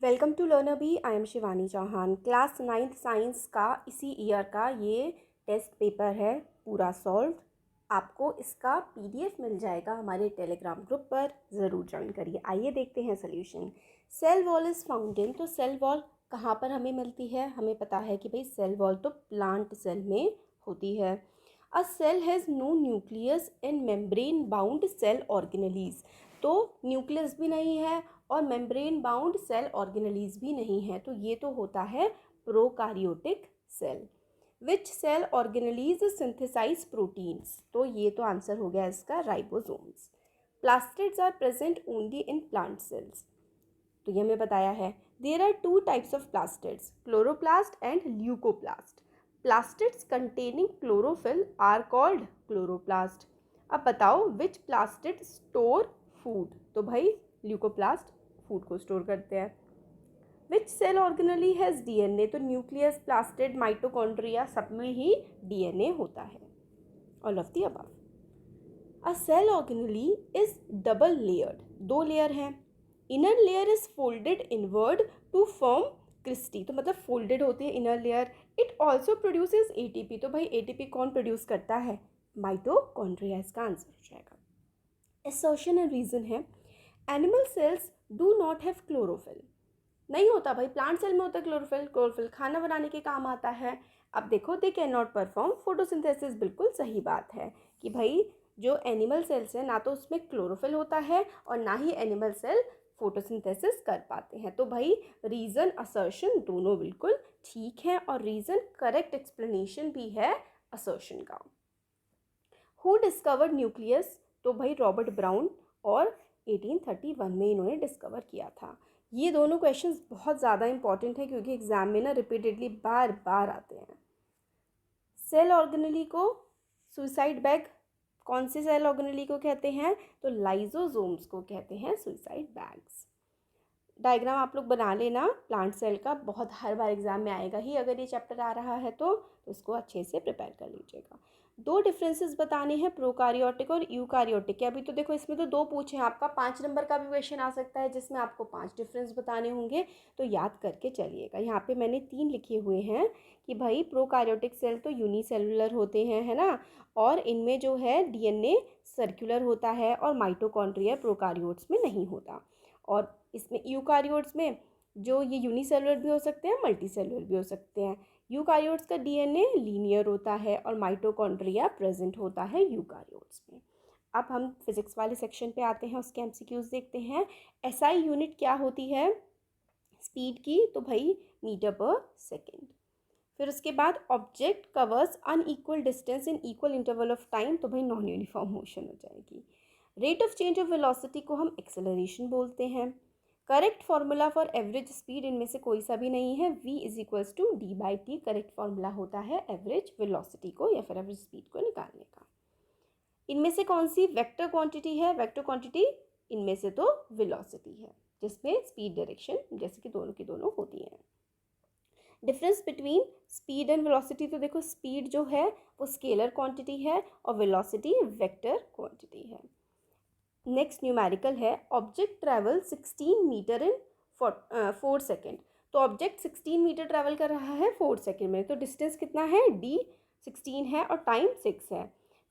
Welcome to Learner Bee. I am Shivani Chauhan. Class 9th science का इसी year का ये टेस्ट पेपर है पूरा सॉल्व। आपको इसका पीडीएफ मिल जाएगा हमारे टेलीग्राम ग्रुप पर, ज़रूर ज्वाइन करिए। आइए देखते हैं solution. Cell wall is found in, तो सेल वॉल कहाँ पर हमें मिलती है? हमें पता है कि भाई सेल वॉल तो प्लांट सेल में होती है। A cell has no nucleus in membrane bound cell organelles, तो न्यूक्लियस भी नहीं है और मेम्ब्रेन बाउंड सेल ऑर्गेनेलीज भी नहीं है, तो ये तो होता है prokaryotic cell. Which cell organelles synthesize proteins, तो ये तो आंसर हो गया इसका ribosomes. Plastids are present only in plant cells, तो ये हमें बताया है। There are two types of plastids, chloroplast and leucoplast. Plastids containing chlorophyll are called chloroplast. अब बताओ विच प्लास्टिड स्टोर फूड, तो भाई ल्यूकोप्लास्ट फूड को स्टोर करते हैं। Which cell organelle has DNA, तो न्यूक्लियस, प्लास्टिड, माइटोकॉन्ड्रिया सब में ही डीएनए होता है। All of the above. A cell organelle is double layered, दो लेयर हैं। Inner layer is folded inward to form cristae, तो मतलब फोल्डेड होती है inner layer. It also produces ATP, तो भाई एटीपी कौन प्रोड्यूस करता है? माइटोकॉन्ड्रिया, इसका आंसर हो जाएगा। असर्शन एंड रीजन है, animal cells do not have chlorophyll, नहीं होता भाई। प्लांट सेल में होता है क्लोरोफिल, क्लोरोफिल खाना बनाने के काम आता है। अब देखो, they can not perform photosynthesis, बिल्कुल सही बात है कि भाई जो एनिमल सेल्स है ना तो उसमें क्लोरोफिल होता है और ना ही एनिमल सेल फोटोसिंथेसिस कर पाते हैं। तो भाई रीज़न असर्शन दोनों बिल्कुल ठीक है और रीज़न करेक्ट एक्सप्लेनेशन भी है असर्शन का। हु डिस्कवर्ड न्यूक्लियस, तो भाई रॉबर्ट ब्राउन, और 1831 में इन्होंने डिस्कवर किया था। ये दोनों क्वेश्चंस बहुत ज़्यादा इंपॉर्टेंट है क्योंकि एग्जाम में ना रिपीटेडली बार बार आते हैं। सेल ऑर्गेनेली को सुसाइड बैग, कौन से सेल ऑर्गेनेली को कहते हैं? तो लाइजोसोम्स को कहते हैं सुसाइड बैग्स। डायग्राम आप लोग बना लेना प्लांट सेल का, बहुत हर बार एग्जाम में आएगा ही अगर ये चैप्टर आ रहा है तो उसको अच्छे से प्रिपेयर कर लीजिएगा। दो डिफरेंसेस बताने हैं प्रोकारियोटिक और यूकारियोटिक के। अभी तो देखो इसमें तो दो पूछे हैं, आपका 5 नंबर का भी क्वेश्चन आ सकता है जिसमें आपको 5 डिफरेंस बताने होंगे, तो याद करके चलिएगा। यहाँ पे मैंने 3 लिखे हुए हैं कि भाई प्रोकारियोटिक सेल तो यूनिसेलुलर होते हैं, है ना, और इनमें जो है डीएनए सर्कुलर होता है और माइटोकॉन्ड्रिया प्रोकारियोट्स में नहीं होता। और इसमें यूकारियोट्स में जो ये यूनिसेलुलर भी हो सकते हैं, मल्टी सेलुलर भी हो सकते हैं। यूकारियोट्स का डीएनए लीनियर होता है और माइटोकॉन्ड्रिया प्रेजेंट होता है यूकारियोट्स में। अब हम फिजिक्स वाले सेक्शन पे आते हैं, उसके एमसीक्यूज देखते हैं। एसआई यूनिट क्या होती है स्पीड की? तो भाई मीटर पर सेकेंड। फिर उसके बाद object covers unequal distance in equal interval of time, तो भाई नॉन यूनिफॉर्म मोशन हो जाएगी। Rate of change of velocity को हम एक्सेलरेशन बोलते हैं। Correct formula for average speed, इनमें से कोई सा भी नहीं है। v is equals to D by T correct formula होता है एवरेज वेलोसिटी को या फिर एवरेज स्पीड को निकालने का। इनमें से कौन सी वेक्टर क्वांटिटी है? वेक्टर क्वांटिटी इनमें से तो वेलोसिटी है जिसमें स्पीड डायरेक्शन जैसे कि दोनों की दोनों होती हैं। Difference between speed and velocity, तो देखो स्पीड जो है वो स्केलर क्वांटिटी है और वेलोसिटी वेक्टर क्वांटिटी है। नेक्स्ट न्यूमेरिकल है, ऑब्जेक्ट ट्रैवल 16 मीटर इन 4 सेकेंड, तो ऑब्जेक्ट 16 मीटर ट्रैवल कर रहा है 4 सेकेंड में, तो डिस्टेंस कितना है? d 16 है और टाइम 6 है।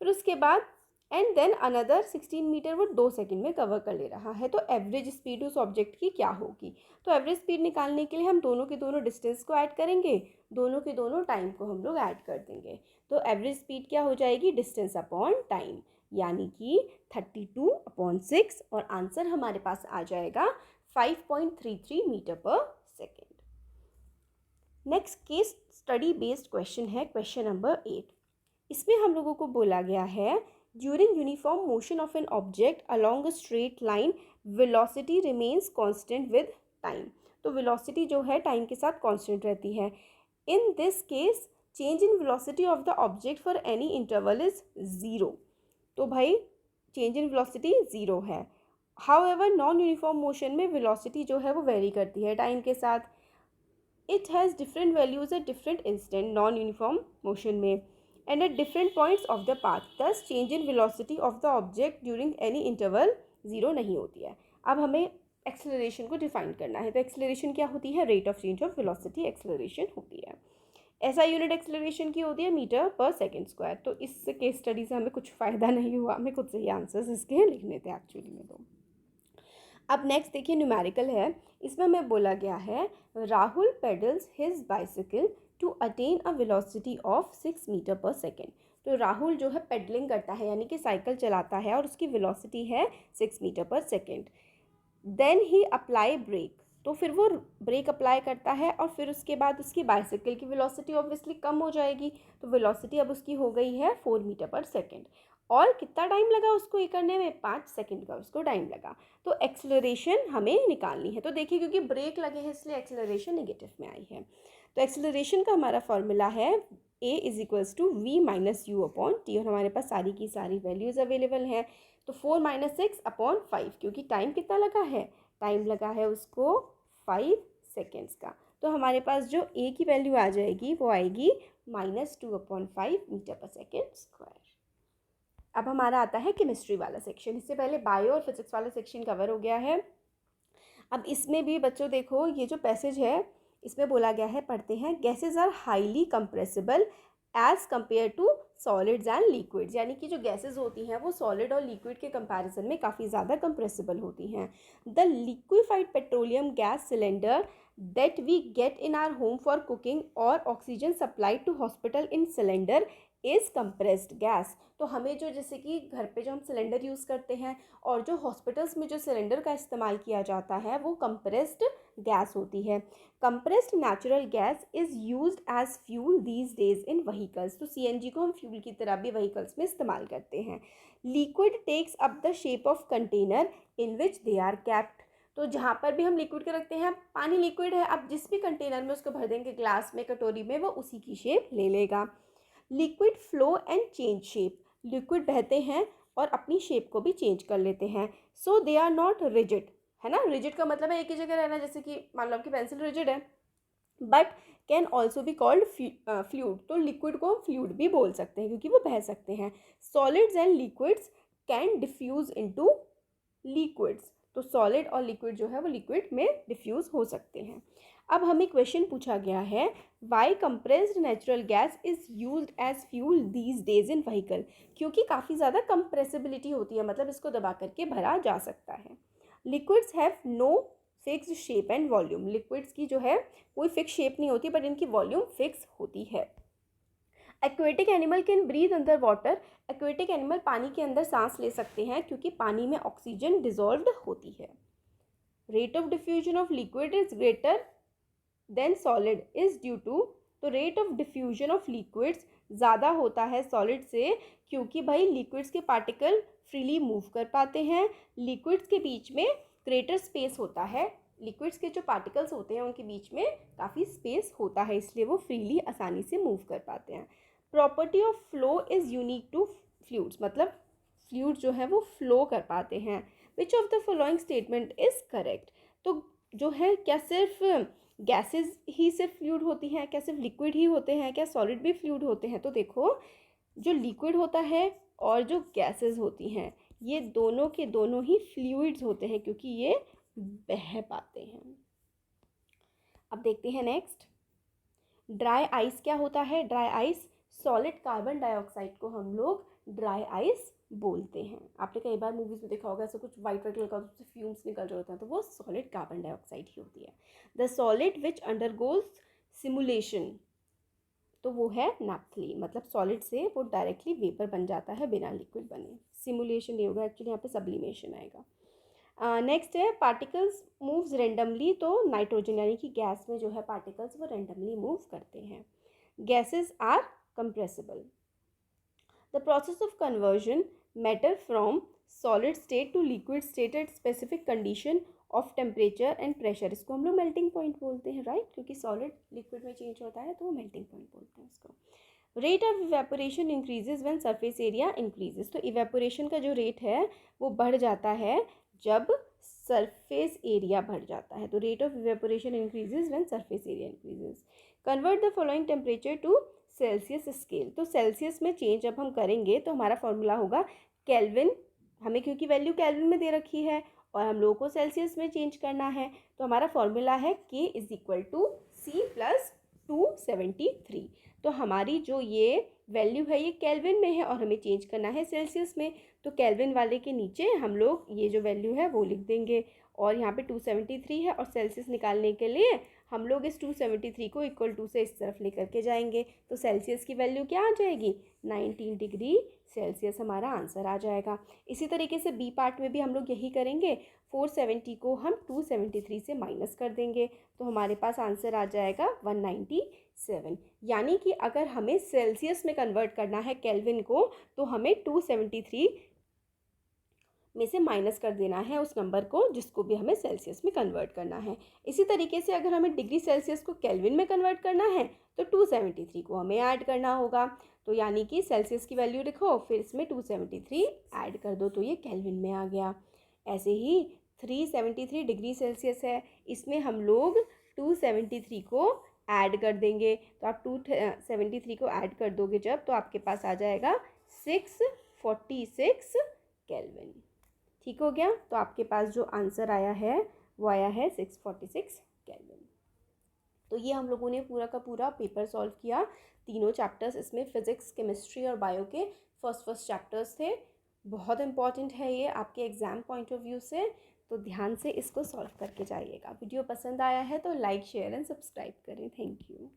फिर उसके बाद एंड देन अनदर 16 मीटर वो 2 सेकेंड में कवर कर ले रहा है, तो एवरेज स्पीड उस ऑब्जेक्ट की क्या होगी? तो एवरेज स्पीड निकालने के लिए हम दोनों के दोनों डिस्टेंस को ऐड करेंगे, दोनों के दोनों टाइम को हम लोग ऐड कर देंगे, तो एवरेज स्पीड क्या हो जाएगी? डिस्टेंस अपॉन टाइम, यानी कि 32/6, और आंसर हमारे पास आ जाएगा 5.33 metre per second. Next case study based question है क्वेश्चन नंबर 8। इसमें हम लोगों को बोला गया है during uniform motion of an object along a straight line velocity remains constant with time, तो वेलोसिटी जो है टाइम के साथ कांस्टेंट रहती है। In this case change in velocity of the object for any interval is zero, तो भाई change in velocity zero है। How ever non uniform motion में वेलोसिटी जो है वो वेरी करती है टाइम के साथ। It has different values at different instant, non uniform motion में, and at different points of the path, thus change in velocity of the object during any interval zero नहीं होती है। अब हमें एक्सेलरेशन को डिफाइन करना है। तो एक्सेलरेशन क्या होती है? Rate of change of velocity acceleration होती है। ऐसा यूनिट एक्सेलरेशन की होती है मीटर पर सेकंड स्क्वायर। तो इस केस स्टडी से हमें कुछ फ़ायदा नहीं हुआ, हमें खुद से ही आंसर्स इसके लिखने थे एक्चुअली में। तो अब नेक्स्ट देखिए न्यूमेरिकल है। इसमें हमें बोला गया है Rahul pedals his bicycle to attain a velocity of 6 metre per second. तो राहुल जो है पेडलिंग करता है यानी कि साइकिल चलाता है और उसकी वेलोसिटी है 6 metre per second. Then he apply brake, तो फिर वो ब्रेक अप्लाई करता है और फिर उसके बाद उसकी बाइसिकल की वेलोसिटी ऑब्वियसली कम हो जाएगी। तो वेलोसिटी अब उसकी हो गई है 4 मीटर पर सेकेंड। और कितना टाइम लगा उसको ये करने में? 5 सेकेंड का उसको टाइम लगा। तो एक्सेलरेशन हमें निकालनी है। तो देखिए क्योंकि ब्रेक लगे हैं इसलिए एक्सेलरेशन नेगेटिव में आई है। तो एक्सेलरेशन का हमारा फॉर्मूला है a = v - u upon T, और हमारे पास सारी की सारी वैल्यूज़ अवेलेबल हैं। तो 4 - 6/5, क्योंकि टाइम कितना लगा है? टाइम लगा है उसको 5 सेकेंड्स का। तो हमारे पास जो a की वैल्यू आ जाएगी वो आएगी -2/5 मीटर पर सेकेंड स्क्वायर। अब हमारा आता है केमिस्ट्री वाला सेक्शन। इससे पहले बायो और फिजिक्स वाला सेक्शन कवर हो गया है। अब इसमें भी बच्चों देखो ये जो पैसेज है इसमें बोला गया है, पढ़ते हैं, gases are highly compressible as compare to solids and liquids. यानी कि जो गैसेज होती हैं वो सॉलिड और लिक्विड के कंपैरिजन में काफ़ी ज़्यादा कंप्रेसिबल होती हैं। The liquefied petroleum gas cylinder that we get in our home for cooking और oxygen supplied to hospital in cylinder is compressed gas. तो हमें जो जैसे कि घर पे जो हम सिलेंडर यूज़ करते हैं और जो हॉस्पिटल्स में जो सिलेंडर का इस्तेमाल किया जाता है वो कंप्रेस्ड गैस होती है। Compressed natural gas is used as fuel these days in vehicles. तो सीएनजी को हम फ्यूल की तरह भी व्हीकल्स में इस्तेमाल करते हैं। Liquid takes up the shape of container in which they are kept. तो जहाँ पर भी हम लिक्विड के रखते हैं, पानी लिक्विड है, अब जिस भी कंटेनर में उसको भर देंगे, ग्लास में, कटोरी में, वो उसी की शेप ले लेगा। Liquid flow and change shape, liquid बहते हैं और अपनी शेप को भी चेंज कर लेते हैं। सो दे आर नॉट रिजिड, है ना। रिजिड का मतलब है एक ही जगह रहना, जैसे कि मान लो आपकी पेंसिल रिजिड है, but can also be called fluid. तो लिक्विड को हम फ्लूइड भी बोल सकते हैं क्योंकि वो बह सकते हैं। Solids and liquids can diffuse into liquids. तो सॉलिड और लिक्विड जो है वो लिक्विड में डिफ्यूज हो सकते हैं। अब हमें क्वेश्चन पूछा गया है, why compressed natural gas is used as fuel these days in vehicle. क्योंकि काफ़ी ज़्यादा कंप्रेसिबिलिटी होती है, मतलब इसको दबा करके भरा जा सकता है। Liquids have no fixed shape and volume, liquids की जो है कोई फिक्स शेप नहीं होती बट इनकी वॉल्यूम फिक्स होती है। Aquatic animal can breathe under water, aquatic animal पानी के अंदर सांस ले सकते हैं क्योंकि पानी में ऑक्सीजन डिजॉल्व्ड होती है। Rate of diffusion of liquid is greater than solid is due to, तो rate of diffusion of liquids ज़्यादा होता है सॉलिड से क्योंकि भाई लिक्विड्स के पार्टिकल फ्रीली मूव कर पाते हैं। लिक्विड्स के बीच में ग्रेटर स्पेस होता है, लिक्विड्स के जो पार्टिकल्स होते हैं उनके बीच में काफ़ी स्पेस होता है, इसलिए वो फ्रीली आसानी से मूव कर पाते हैं। Property of flow is unique to fluids, मतलब फ्लूइड जो है वो फ्लो कर पाते हैं। Which of the following statement is correct. तो जो है क्या सिर्फ गैसेस ही सिर्फ फ्लूइड होती हैं, क्या सिर्फ लिक्विड ही होते हैं, क्या सॉलिड भी फ्लूइड होते हैं? तो देखो जो लिक्विड होता है और जो गैसेस होती हैं ये दोनों के दोनों ही फ्लूइड्स होते हैं क्योंकि ये बह पाते हैं। अब देखते हैं नेक्स्ट, ड्राई आइस क्या होता है? Dry ice solid carbon dioxide को हम लोग ड्राई आइस बोलते हैं। आपने कई बार मूवीज़ में देखा होगा ऐसा कुछ वाइट कलर का उससे फ्यूम्स निकल रहे होते हैं, तो वो सॉलिड कार्बन डाइऑक्साइड ही होती है। The solid which undergoes simulation, तो वो है नैप्थलीन, मतलब सॉलिड से वो डायरेक्टली वेपर बन जाता है बिना लिक्विड बने। सिमुलेशन नहीं होगा एक्चुअली, यहाँ पे सब्लिमेशन आएगा। नेक्स्ट है पार्टिकल्स मूव्स रेंडमली, तो नाइट्रोजन यानी कि गैस में जो है पार्टिकल्स वो रेंडमली मूव करते हैं। Gases are compressible. The process of conversion matter from solid state to liquid state at specific condition of temperature and pressure, इसको हम लोग मेल्टिंग पॉइंट बोलते हैं, राइट, क्योंकि सॉलिड लिक्विड में चेंज होता है तो वो मेल्टिंग पॉइंट बोलते हैं उसको। Rate of evaporation increases when surface area increases, तो इवेपोरेशन का जो रेट है वो बढ़ जाता है जब सरफेस एरिया बढ़ जाता है। तो rate of evaporation increases when surface area increases. Convert the following temperature to Celsius scale, तो सेल्सियस में चेंज जब हम करेंगे तो हमारा फॉर्मूला होगा केल्विन, हमें क्योंकि वैल्यू केल्विन में दे रखी है, और हम लोगों को सेल्सियस में चेंज करना है। तो हमारा फॉर्मूला है K is equal to C plus 273। तो हमारी जो ये वैल्यू है ये केल्विन में है और हमें चेंज करना है सेल्सियस में। तो केल्विन वाले के नीचे हम लोग ये जो वैल्यू है वो लिख देंगे और यहाँ पे 273 है और सेल्सियस निकालने के लिए हम लोग इस 273 को इक्वल टू से इस तरफ लेकर के जाएंगे। तो सेल्सियस की वैल्यू क्या आ जाएगी, 19 डिग्री सेल्सियस हमारा आंसर आ जाएगा। इसी तरीके से बी पार्ट में भी हम लोग यही करेंगे। 470 को हम 273 से माइनस कर देंगे तो हमारे पास आंसर आ जाएगा 197। यानी कि अगर हमें सेल्सियस में कन्वर्ट करना है केल्विन को तो हमें 273 में से माइनस कर देना है उस नंबर को जिसको भी हमें सेल्सियस में कन्वर्ट करना है। इसी तरीके से अगर हमें डिग्री सेल्सियस को केल्विन में कन्वर्ट करना है तो 273 को हमें ऐड करना होगा। तो यानी कि सेल्सियस की वैल्यू लिखो, फिर इसमें 273 ऐड कर दो तो ये केल्विन में आ गया। ऐसे ही 373 डिग्री सेल्सियस है, इसमें हम लोग 273 को ऐड कर देंगे। तो आप 273 को ऐड कर दोगे जब, तो आपके पास आ जाएगा 646 केल्विन। ठीक हो गया। तो आपके पास जो आंसर आया है वो आया है 646 केल्विन। तो ये हम लोगों ने पूरा का पूरा पेपर सॉल्व किया। तीनों चैप्टर्स इसमें फिज़िक्स, केमिस्ट्री और बायो के फर्स्ट चैप्टर्स थे। बहुत इंपॉर्टेंट है ये आपके एग्ज़ाम पॉइंट ऑफ व्यू से, तो ध्यान से इसको सॉल्व करके जाइएगा। वीडियो पसंद आया है तो लाइक, शेयर एंड सब्सक्राइब करें। Thank you.